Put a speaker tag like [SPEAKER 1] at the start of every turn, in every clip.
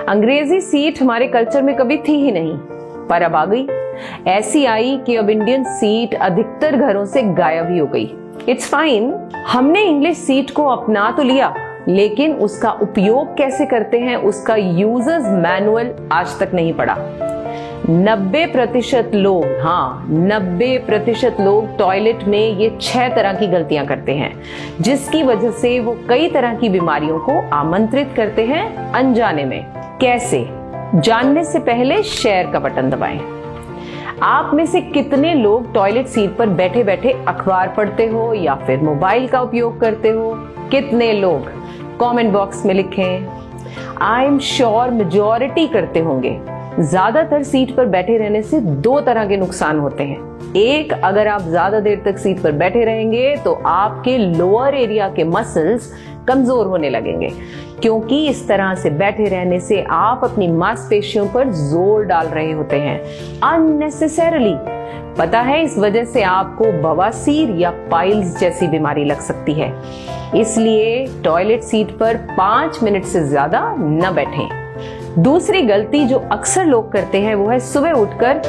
[SPEAKER 1] अंग्रेजी सीट हमारे कल्चर में कभी थी ही नहीं, पर अब आ गई। ऐसी आई कि अब इंडियन सीट अधिकतर घरों से गायब ही हो गई। इट्स फाइन, हमने इंग्लिश सीट को अपना तो लिया, लेकिन उसका उपयोग कैसे करते हैं उसका यूजर्स मैनुअल आज तक नहीं पढ़ा। 90% लोग, 90% लोग टॉयलेट में ये 6 तरह की गलतियां करते हैं, जिसकी वजह से वो कई तरह की बीमारियों को आमंत्रित करते हैं अनजाने में। कैसे, जानने से पहले शेयर का बटन दबाएं। आप में से कितने लोग टॉयलेट सीट पर बैठे बैठे अखबार पढ़ते हो या फिर मोबाइल का उपयोग करते हो? कितने लोग? कमेंट बॉक्स में लिखें। आई एम श्योर मेजॉरिटी करते होंगे। ज्यादातर सीट पर बैठे रहने से 2 तरह के नुकसान होते हैं। एक, अगर आप ज्यादा देर तक सीट पर बैठे रहेंगे तो आपके लोअर एरिया के मसल्स कमजोर होने लगेंगे, क्योंकि इस तरह से बैठे रहने से आप अपनी मांसपेशियों पर जोर डाल रहे होते हैं अननेसेसरली। पता है, इस वजह से आपको बवासीर या पाइल्स जैसी बीमारी लग सकती है। इसलिए टॉयलेट सीट पर 5 मिनट से ज्यादा न बैठें। दूसरी गलती जो अक्सर लोग करते हैं वो है सुबह उठकर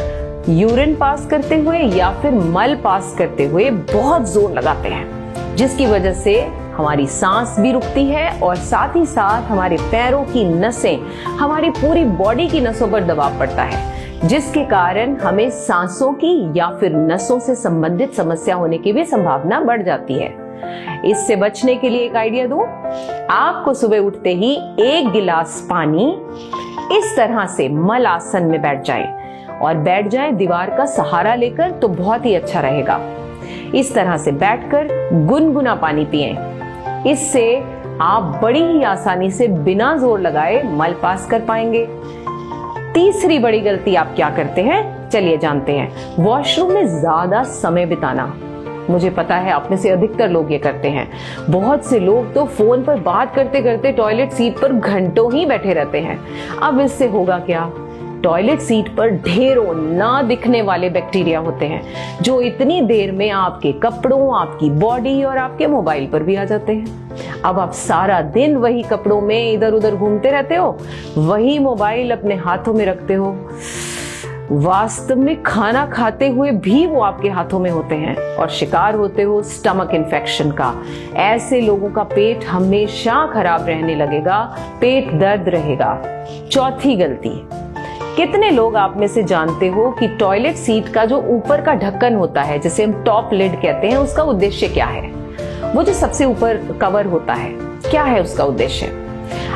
[SPEAKER 1] यूरिन पास करते हुए या फिर मल पास करते हुए बहुत जोर लगाते हैं, जिसकी वजह से हमारी सांस भी रुकती है और साथ ही साथ हमारे पैरों की नसें, हमारी पूरी बॉडी की नसों पर दबाव पड़ता है, जिसके कारण हमें सांसों की या फिर नसों से संबंधित समस्या होने की भी संभावना बढ़ जाती है। इससे बचने के लिए एक आइडिया दूं, आपको सुबह उठते ही 1 गिलास पानी इस तरह से मल आसन में बैठ जाएं और बैठ जाएं दीवार का सहारा लेकर, तो बहुत ही अच्छा रहेगा। इस तरह से बैठकर गुनगुना पानी पिएं। इससे आप बड़ी ही आसानी से बिना जोर लगाए मल पास कर पाएंगे। तीसरी बड़ी गलती आप क्या करते हैं, चलिए जानते हैं। वॉशरूम में ज्यादा समय बिताना। मुझे पता है आप में से अधिकतर लोग ये करते हैं। बहुत से लोग तो फोन पर बात करते करते टॉयलेट सीट पर घंटों ही बैठे रहते हैं। अब इससे होगा क्या? टॉयलेट सीट पर ढेरों ना दिखने वाले बैक्टीरिया होते हैं, जो इतनी देर में आपके कपड़ों, आपकी बॉडी और आपके मोबाइल पर भी आ जाते हैं। अब आप सारा दिन वही कपड़ों में इधर उधर घूमते रहते हो, वही मोबाइल अपने हाथों में रखते हो। वास्तव में खाना खाते हुए भी वो आपके हाथों में होते हैं और शिकार होते हो स्टमक इन्फेक्शन का। ऐसे लोगों का पेट हमेशा खराब रहने लगेगा, पेट दर्द रहेगा। चौथी गलती, कितने लोग आप में से जानते हो कि टॉयलेट सीट का जो ऊपर का ढक्कन होता है, जिसे हम टॉप लिड कहते हैं, उसका उद्देश्य क्या है? वो जो सबसे ऊपर कवर होता है, क्या है उसका उद्देश्य?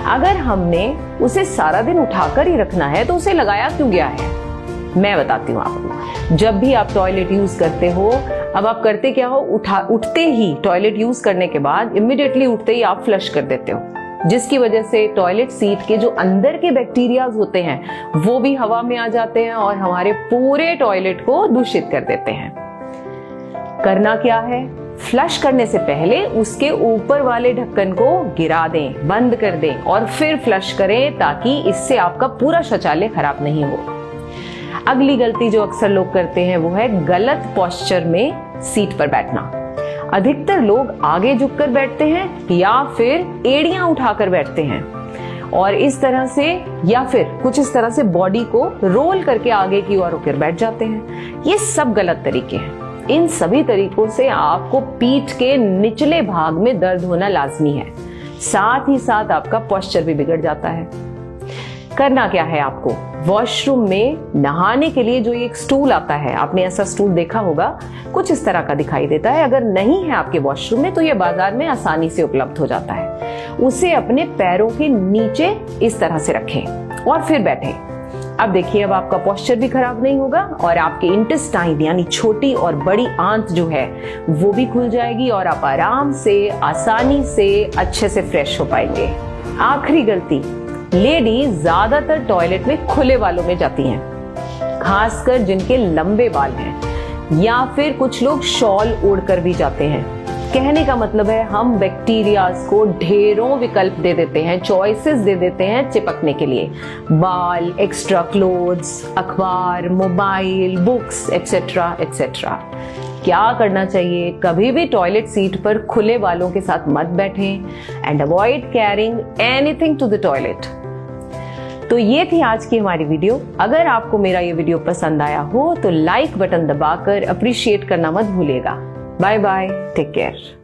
[SPEAKER 1] अगर हमने उसे सारा दिन उठाकर ही रखना है तो उसे लगाया क्यों गया है? मैं बताती हूँ आपको। जब भी आप टॉयलेट यूज करते हो, अब आप करते क्या हो, उठते ही टॉयलेट यूज करने के बाद इमीडिएटली उठते ही आप फ्लश कर देते हो, जिसकी वजह से टॉयलेट सीट के जो अंदर के बैक्टीरियाज होते हैं वो भी हवा में आ जाते हैं और हमारे पूरे टॉयलेट को दूषित कर देते हैं। करना क्या है? फ्लश करने से पहले उसके ऊपर वाले ढक्कन को गिरा दें, बंद कर दें और फिर फ्लश करें, ताकि इससे आपका पूरा शौचालय खराब नहीं हो। अगली गलती जो अक्सर लोग करते हैं वो है गलत पोस्चर में सीट पर बैठना। अधिकतर लोग आगे झुककर बैठते हैं या फिर एड़ियां उठाकर बैठते हैं और इस तरह से या फिर कुछ इस तरह से बॉडी को रोल करके आगे की ओर होकर बैठ जाते हैं। ये सब गलत तरीके हैं। इन सभी तरीकों से आपको पीठ के निचले भाग में दर्द होना लाजमी है, साथ ही साथ आपका पोस्चर भी बिगड़ जाता है। करना क्या है आपको? वॉशरूम में नहाने के लिए जो एक स्टूल आता है, आपने ऐसा स्टूल देखा होगा, कुछ इस तरह का दिखाई देता है। अगर नहीं है आपके वॉशरूम में तो ये बाजार में आसानी से उपलब्ध हो जाता है। उसे अपने पैरों के नीचे इस तरह से रखें और फिर बैठें। अब देखिए, अब आपका पोस्चर भी खराब नहीं होगा और आपके इंटेस्टाइन यानी छोटी और बड़ी आंत जो है वो भी खुल जाएगी और आप आराम से, आसानी से, अच्छे से फ्रेश हो पाएंगे। आखिरी गलती, लेडीज ज्यादातर टॉयलेट में खुले बालों में जाती हैं, खासकर जिनके लंबे बाल हैं, या फिर कुछ लोग शॉल ओढ़कर भी जाते हैं। कहने का मतलब है हम बैक्टीरियाज को ढेरों विकल्प दे देते हैं, चॉइसेस दे देते हैं चिपकने के लिए। बाल, एक्स्ट्रा क्लोथ्स, अखबार, मोबाइल, बुक्स एटसेट्रा एटसेट्रा। क्या करना चाहिए? कभी भी टॉयलेट सीट पर खुले बालों के साथ मत बैठें and avoid carrying anything to the toilet. तो ये थी आज की हमारी वीडियो। अगर आपको मेरा ये वीडियो पसंद आया हो तो लाइक बटन दबाकर अप्रिशिएट करना मत भूलिएगा। Bye bye, take care.